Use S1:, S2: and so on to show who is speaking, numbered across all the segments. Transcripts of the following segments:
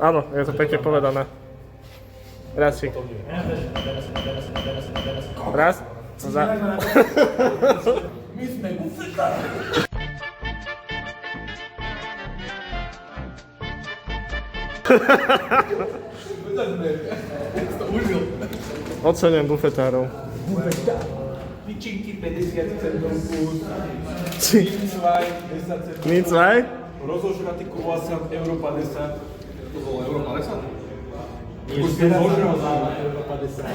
S1: Áno, je to pekne povedané. Razčík. Raz.
S2: My sme bufetári.
S1: Oceňujem bufetárov.
S2: Tyčinky 50 centov plus.
S1: Či?
S2: Minzvaj 10 centov.
S1: Minzvaj?
S2: Rozožratý croissant euro 50.
S3: To bolo euro 50?
S2: Už teraz rozožratý euro 50.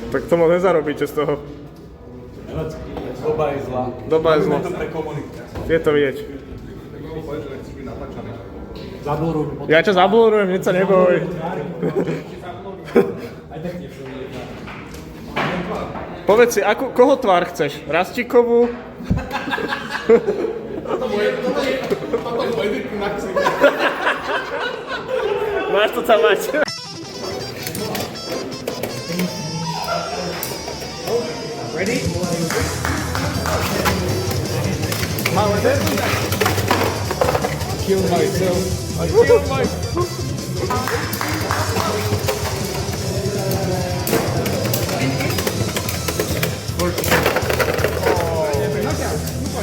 S1: Tak to moc nezarobíte z toho.
S2: Doba je zlá.
S1: Doba je zlá.
S2: Robíme to pre komunikáciu.
S1: Je to vidieť.
S2: Zabluruj mi.
S1: Ja ťa zablurujem, nič sa neboj.
S2: Aj tak niečo nie.
S1: Povedz si, koho tvár chceš? Rastíkovú?
S3: Toto môj editný nakcik.
S1: Máš to tam mať.
S2: Ready?
S1: Máme ten?
S2: Kill myself.
S1: I killed my...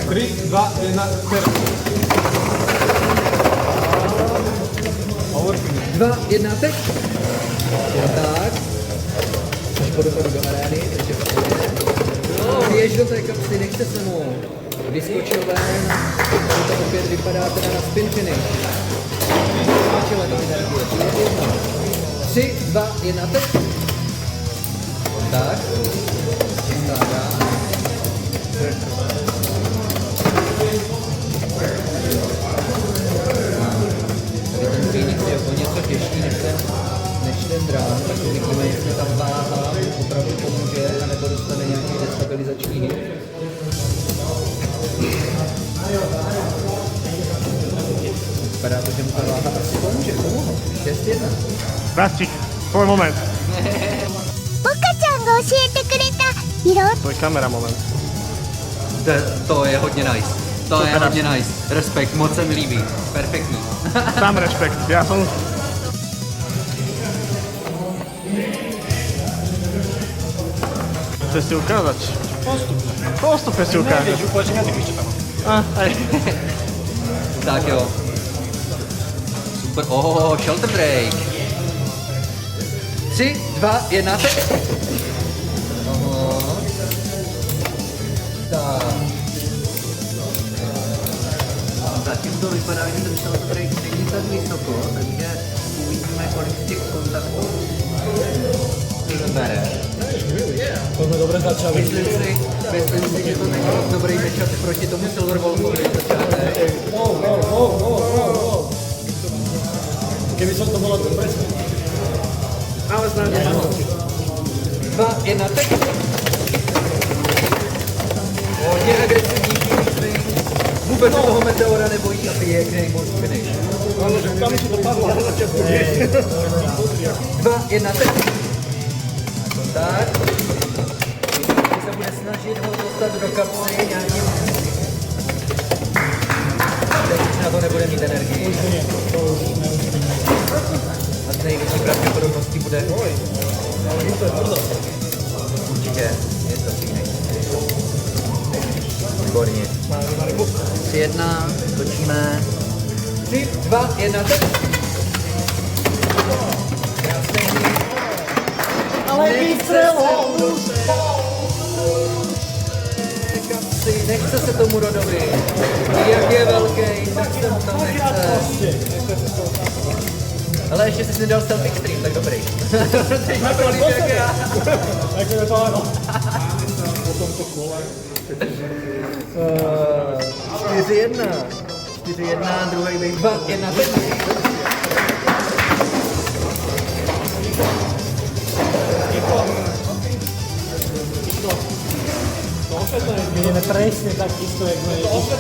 S2: Tri, dva, jedna, teraz.
S4: Dva, jedna, teď. Jo, tak. Až po dochodu do arény, takže běž do té kapsy, nechte se mu. Vyskočil ven, to opět vypadá teda na spin finish. Vyskočila do energie, 3, 2, 1, teď. Tak. Čistá dá. Tady ten Phoenix je o něco těžší než ten drám, tak uvidíme, jestli tam váha opravdu pomůže, anebo dostane nějaký destabilizační hit. Vypadá to, že mu ta váha asi pomůže, pomohlo. 6-1.
S1: Rastík, tvoj moment.
S5: ボカちゃんが教えてくれた色
S1: Tvoj kamera moment.
S4: To je hodně nice. To je hodně nice. Respekt, moc se mi líbí. Perfektní.
S1: Dám rešpekt, ja som... Chceš si ukázať? Postupne si ukážeš. Aj.
S4: Tak jo. Super, shelter break. 3, 2, 1, teď. Tak. Zatím to vypadá, že ten shelter break není tak vysoko, takže uvidíme, kolik z těch kontaktů zabere.
S2: To sme dobre začali.
S4: Myslím si, že to není moc dobrý matchup proti tomu Silver Wolfovi začátek.
S2: Keby som to bola dobre.
S1: Ale snáď.
S4: 2, 1, teď. Hodně agresivní swing. Vůbec se toho meteora nebojí a pěkný moc finish.
S2: Ale že tam si to padlo na začiatku.
S4: 2, 1, teď. Tak. Teď se bude snažit ho dostat do kapsy nějakým... Teď už na to nebude mít energii. A z největší pravděpodobností bude... Určitě je to Phoenix. Výborně. 3, 1, točíme. 3, 2, 1, teď. Ale výstřelou! Nechce se tomu Rodovi. Jak je velký, tak se mu tam nechce. Ale ještě jsi nedal Stealth Extreme, tak dobrý. Teď má to líbí jak já.
S2: Tak je to ano.
S4: 4-1. 4-1, druhý wave 2, 1, teď.
S2: My ideme presne tak isto, jak sme išli.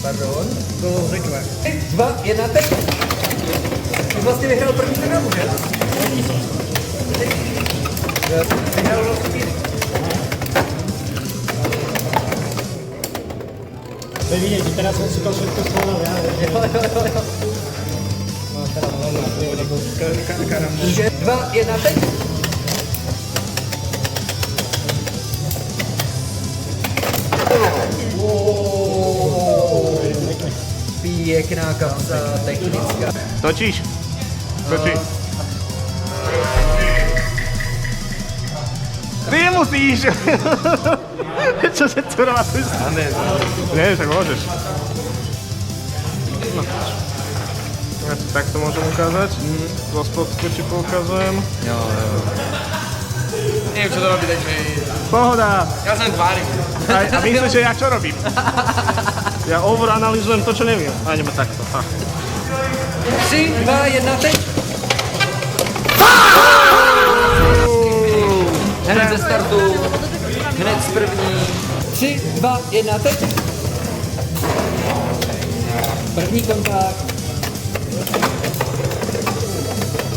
S4: Pardon. To řekne. 2, 1, teď. Ty vlastně vyhrál první seznamu, že?
S2: To je vidieť, že teraz som si to všetko schválil, ja. No teraz
S4: Že 2, 1, teď. Pěkná kapsa, technická.
S1: Točíš? Točí. Ty musíš! Čo sa tu robí? Nie, tak môžeš. No. Ja to takto môžem ukázať. Zo spodku ti poukazujem.
S3: Jo. Neviem, čo to robí, takže...
S1: Pohoda!
S3: Ja sa len tvárim.
S1: A myslíš, že ja čo robím? Ja overanalyzujem to, čo neviem. A ideme takto.
S4: 3, 2, 1, teď. Hned ze startu, hned z první. 3, 2, 1, teď. První kontakt.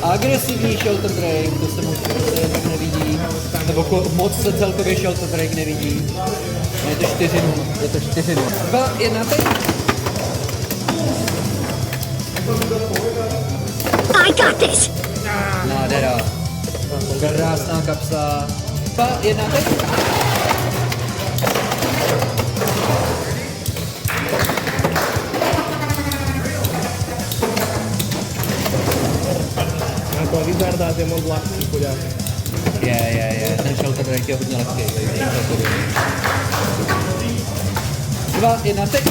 S4: Agresivní shoulder break, to se moc tak nevidí. Nebo moc se celkově shoulder break nevidí. Je to 4-0. Je to 4-0. 2, 1, teď.
S5: I got this!
S4: Nádhera. Krásná kapsa. 2, 1, teď.
S2: Ako Lizarda je moc ľahký chuďák.
S4: Je. Ten shoulder break je hodně lehký. 2, 1, teď.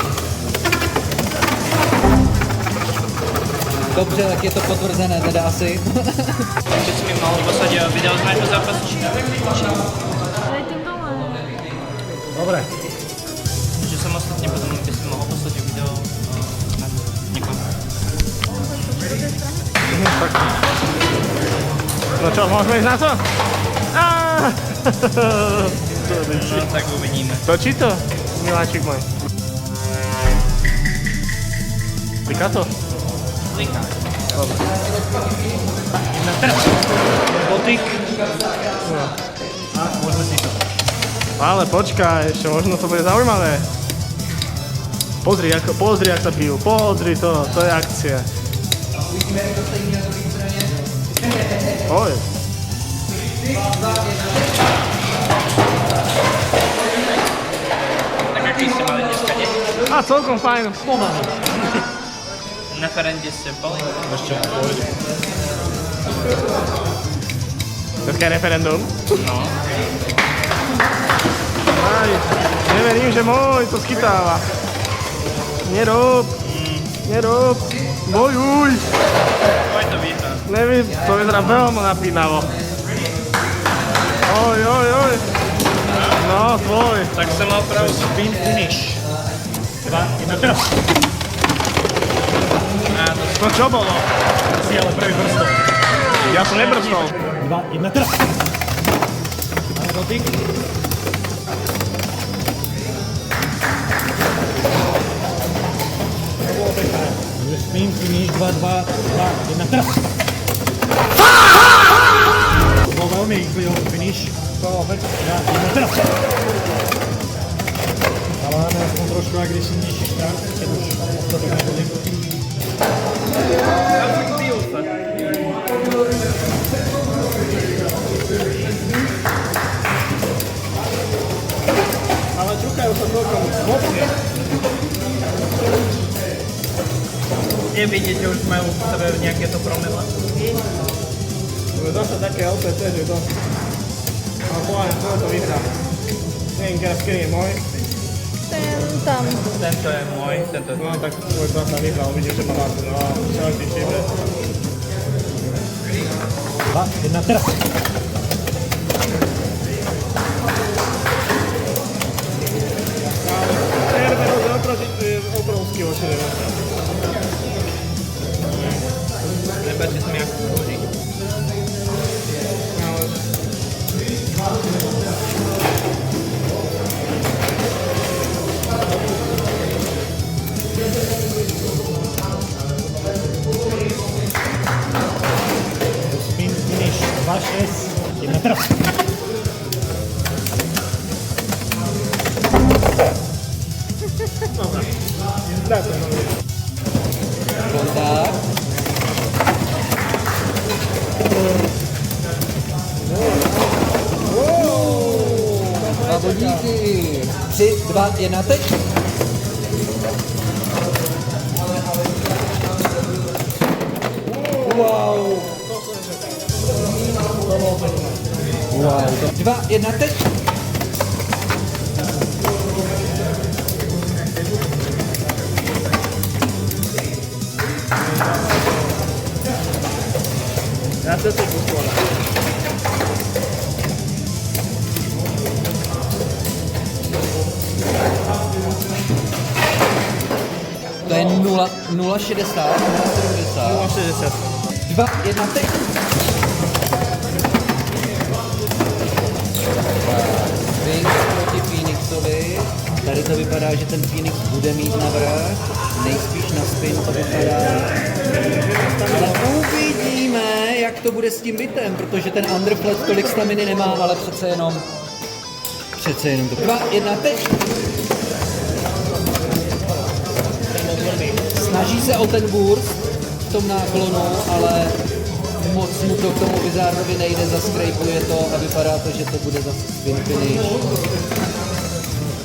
S4: Dobře, tak je to potvrzené teda asi.
S6: Že si mi mohl posadit video z mého zápasu, či ne?
S2: Dobre.
S6: Že jsem ostatně potom by si mohl posadit video na někoho.
S1: No čo, môžeme ísť na to?
S6: No tak uvidíme.
S1: Točí to, miláčik môj. Kliká to?
S6: Linka.
S2: Dotyk. A môžeme si to.
S1: Ale počkaj, ešte možno to bude zaujímavé. Pozri, jak sa bijú, pozri to je akcia. Oj.
S6: Tak jaký jste mali dneska deň?
S1: A celkom fajn.
S2: Pomaly.
S6: Na Ferende ste boli?
S1: Dneska je referendum.
S6: No.
S1: Aj, neverím, že môj to schytáva. Nerob. Bojuj.
S6: Pojď to vyhrá.
S1: Nevím, to vyzerá veľmi napínavo. Oj. No, tvoj.
S6: Tak jsem mal pravdu.
S2: Spin finish. 2, 1, teraz.
S1: To čo bolo?
S2: Si ale prvý prstom.
S1: Ja som nebrstol.
S2: 2, 1, teraz. A dotyk. To bolo pekné. Takže spin finish 2, 1, teraz. To bol veľmi rýchly finish. To opäť 2, 1, teraz. Ale máme aspoň trošku agresívnejší štart, keď už ostatok nebude. Ale čukajú sa celkom mocne.
S6: Je vidět, že už mají v sebe nějaké to promile.
S1: To je zase také LPC, že to... Ale poviem, to vyhrá. Neviem, kedy je môj.
S6: Tento je můj, tento je
S1: No tak tvoj zasa vyhral, vidíš, že má vás. No, čaute, čiže.
S2: 2, 1, teraz.
S1: Cerberus je obrovský očerev.
S6: Nebačte se mi jak kouří.
S2: Spin finish 2, 6.
S4: Díky. 3, 2, 1, teď. Wow. Wow. 2, 1, teď.
S1: Já se to poslala.
S4: To je 0,60, 0,70.
S1: 60.
S4: 2, 1, teď. Sphinx proti Phoenixovi. Tady to vypadá, že ten Phoenix bude mít navrch. Nejspíš na spin to vypadá. Ale uvidíme, jak to bude s tím bitem, protože ten underflat tolik staminy nemá, ale přece jenom to. 2, 1, teď. Snaží se o ten burst v tom náklonu, ale moc mu to k tomu Wizardovi nejde, zaskrejpuje to a vypadá to, že to bude zase spin finish.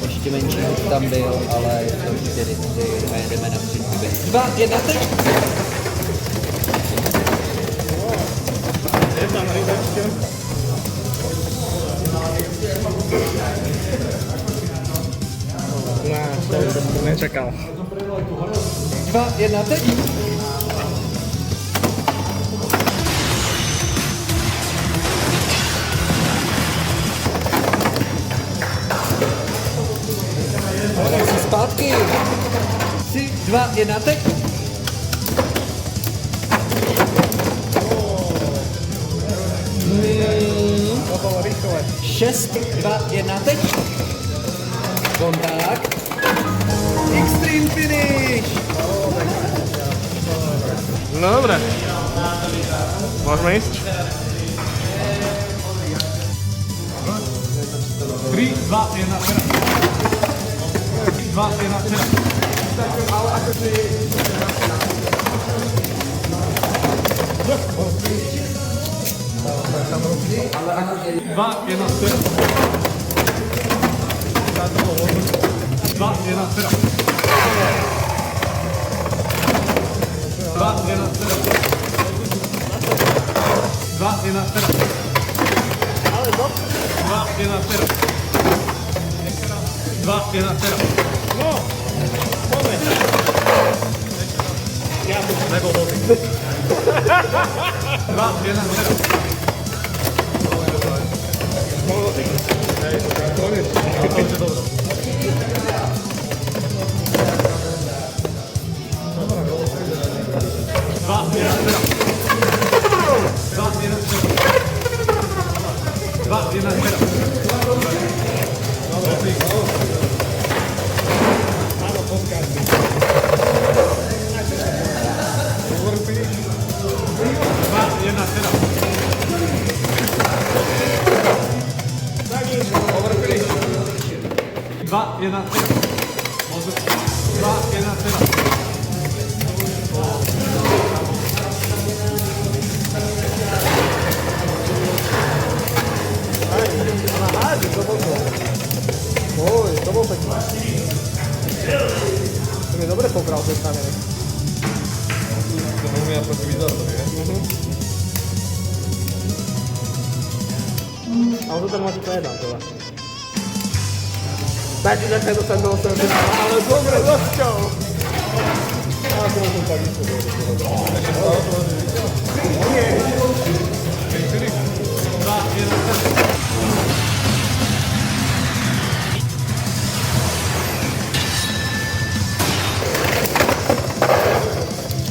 S4: Ještě menší hod tam byl, ale je to 4-3 a jedeme na 3. 2, 1, teď.
S1: Je tam rybačka. To jsem nečekal.
S4: 2, 1, teď. Zpátky. 3, 2, 1, teď.
S1: To bylo rychle.
S4: 6, 2, 1, teď. Kontakt. Extreme finish.
S1: No dobre. Môžeme ísť?
S2: 3, 2, 1, teraz. 2, 1, teraz. 2, 1, teraz. 2, 1, teraz. 2, 1, teraz. 2, 1, teraz. 2, 1, teraz. 2, 1, teraz.
S1: No! Poďme. Ja to nebol dobrý.
S2: 2, 1, teraz.
S1: To bol pekný. To mi dobre pokral tej kamene.
S3: To umie proti Wizardovi, nie?
S1: Ale to tam máte to jedna, to vlastne. Dajte nechaj to sem do finále, ale dobre, dočkou! Ale to môžem tak isto dobre. Nie.
S2: 2, 1,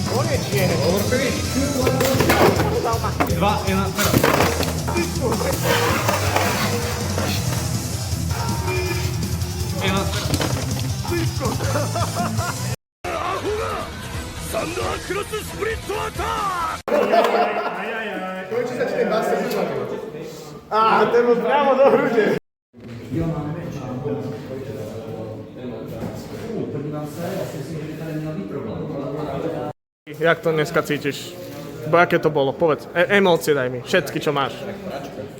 S1: Konečne.
S2: 2, 1, teraz.
S1: あー、でもpriamo do hrude. Jak to dneska cítiš? Bo aké to bolo? Povedz. Emócie daj mi. Všetky, čo máš.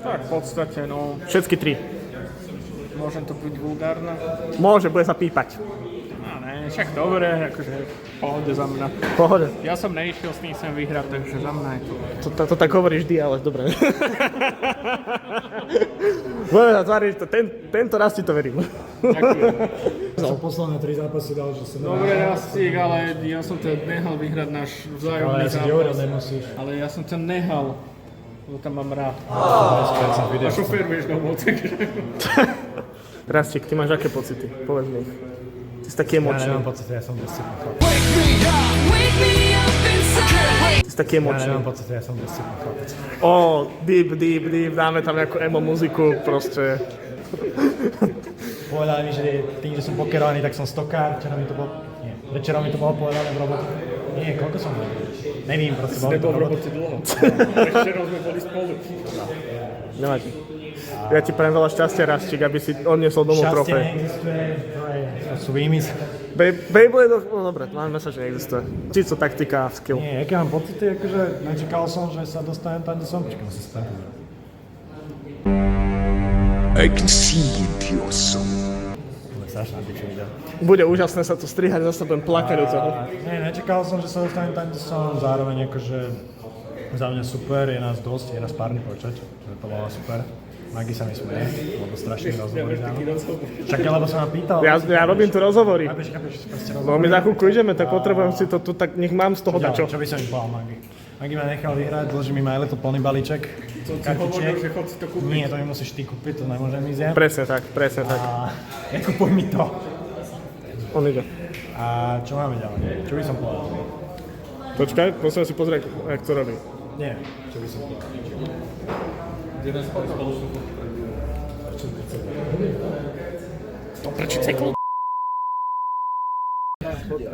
S1: Tak v podstate, no. Všetky tri. Môžem to byť vulgárne?
S2: Môže, bude sa pípať.
S1: No ne, však dobre, akože pohode za mňa.
S2: Pohode.
S1: Ja som neišiel s ním sem vyhrať, takže za mňa je to.
S2: To tak hovoríš vždy, ale dobre. Budeme sa tváriť, tento raz ti to verím.
S1: Ďakujem.
S2: Som posledné 3 zápasy dal, že som...
S1: Dobre, Rastík, ale ja som to nehal vyhrať náš vzájomný zápas. Ale ja som to nehal, lebo tam mám rád. A šofér vieš domov, takže...
S2: Rastík, ty máš aké pocity? Povedz mi. Ty si taký emočný.
S7: Ja nemám pocity, ja som disciplinný chlapec.
S2: Ty si taký
S7: Ja
S2: emočný.
S7: nemám pocity, ja som disciplinný chlapec.
S2: Deep, dáme tam nejakú emo muziku, proste.
S7: Povedali mi, že tým, že som pokerovaný, tak som stokár. Večera mi to bolo povedané v robote. Nie, koľko som bol? Nevím, proste bol to v robote.
S1: dlho. Ešte raz sme boli spolu.
S2: Nevadí. Ja ti prajem veľa šťastia, Rastík, aby si odniesol domov
S7: Šťastie
S2: trofej.
S7: neexistuje, to sú výmysly.
S2: Beyblade, no dobre, máme sa, že neexistuje. Čisto taktika a skill.
S7: Nie, aké mám pocity, akože nečakal som, že sa dostanem tam, kde som. Počkaj, musím sa tam pozrieť.
S8: I can see into your soul.
S7: Strašná piču video.
S2: Bude úžasné sa tu strihať, zase budem plakať od toho.
S7: Nie, nečakal som, že sa dostanem tam, kde som. Zároveň akože za mňa super, je nás dosť, je nás párny počet, že to bolo super. Magi sa mi smeje, lebo strašný rozhovor. Však lebo som ma pýtal.
S2: Ja robím tu rozhovory.
S7: Chápeš, proste
S2: No my za chvíľku ideme, tak potrebujem si to tu, tak nech mám z toho dačo.
S7: Čo by som im povedal Magi? Magi ma nechal vyhrať, dlží mi Majleto plný balíček. Kartičiek.
S1: že chod si to kúpiť.
S7: Nie, to mi musíš ty kúpiť, to nemôžem ísť ja.
S2: Presne tak, presne tak.
S7: A kupuj mi to.
S2: On ide.
S7: A čo máme ďalej? Čo by som povedal?
S2: Počkaj, musím si pozrieť, jak to robí.
S7: Nie, čo by som povedal?
S3: Jeden spolu spoločnú.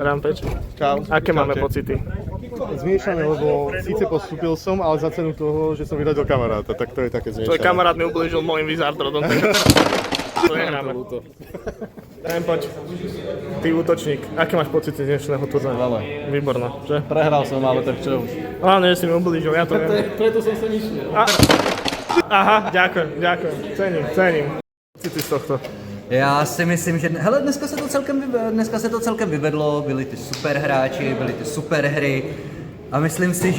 S2: Rampage.
S9: Čau.
S2: Aké máme pocity?
S9: Zmiešané, lebo síce postúpil som, ale za cenu toho, že som vyradil kamaráta, tak to je také zmiešané.
S2: Tvoj kamarát mi ublížil môjim Wizardrodom, takže to nehráme. Poď, ty útočník, aké máš pocity z dnešného turnaja?
S9: Veľa.
S2: Výborné, že?
S9: Prehral som, ale tak čo už.
S2: Hlavne, že si mi ublížil, ja to viem.
S9: Preto som sa išiel.
S2: Aha, ďakujem, cením. Pocity z tohto.
S4: Já si myslím, že hele, dneska se to celkem vyvedlo, byli ty super hráči, byly ty super hry a myslím si,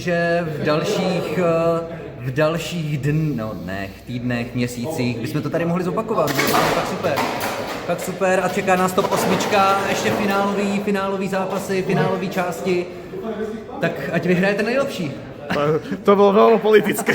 S4: že v dalších týdnech, měsících bychom to tady mohli zopakovat, bylo to tak super a čeká nás top 8, ještě finálový zápasy, finálové části, tak ať vyhraje ten nejlepší.
S2: To bolo veľmi politické.